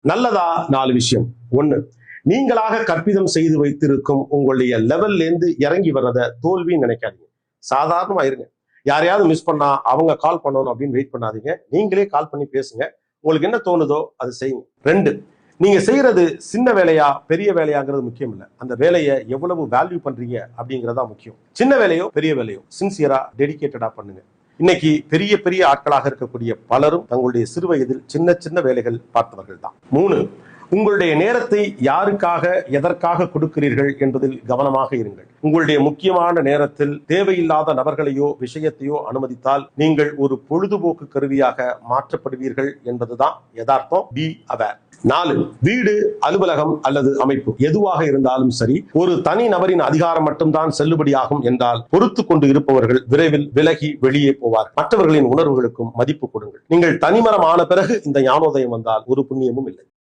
நல்லதா 4 விஷயம். 1, நீங்களாக கற்பிதம் செய்து வைத்திருக்கும் உங்களுடைய லெவல்ல இருந்து இறங்கி வர்றத தோல்வின்னு நினைக்காதீங்க. சாதாரணமா இருங்க. யாரையாவது மிஸ் பண்ணா அவங்க கால் பண்ணணும் அப்படின்னு வெயிட் பண்ணாதீங்க. நீங்களே கால் பண்ணி பேசுங்க. உங்களுக்கு என்ன தோணுதோ அது செய்யுங்க. 2, நீங்க செய்யறது சின்ன வேலையா பெரிய வேலையாங்கிறது முக்கியம் இல்லை. அந்த வேலையை எவ்வளவு வேல்யூ பண்றீங்க அப்படிங்கறதா முக்கியம். சின்ன வேலையோ பெரிய வேலையோ சின்சியரா டெடிகேட்டடா பண்ணுங்க. இன்னைக்கு பெரிய பெரிய ஆட்களாக இருக்கக்கூடிய பலரும் தங்களுடைய சிறு வயதில் சின்ன சின்ன வேலைகள் பார்த்தவர்கள் தான். 3, உங்களுடைய நேரத்தை யாருக்காக எதற்காக கொடுக்கிறீர்கள் என்பதில் கவனமாக இருங்கள். உங்களுடைய முக்கியமான நேரத்தில் தேவையில்லாத நபர்களையோ விஷயத்தையோ அனுமதித்தால் நீங்கள் ஒரு பொழுதுபோக்கு கருவியாக மாற்றப்படுவீர்கள் என்பதுதான் யதார்த்தம். Be aware. 4, வீடு, அலுவலகம் அல்லது அமைப்பு எதுவாக இருந்தாலும் சரி, ஒரு தனி நபரின் அதிகாரம் மட்டும்தான் செல்லுபடியாகும் என்றால் பொறுத்து கொண்டு இருப்பவர்கள் விரைவில் விலகி வெளியே போவார். மற்றவர்களின் உணர்வுகளுக்கும் மதிப்பு கொடுங்கள். நீங்கள் தனிமரம் ஆன பிறகு இந்த ஞானோதயம் வந்தால் ஒரு புண்ணியமும் இல்லை.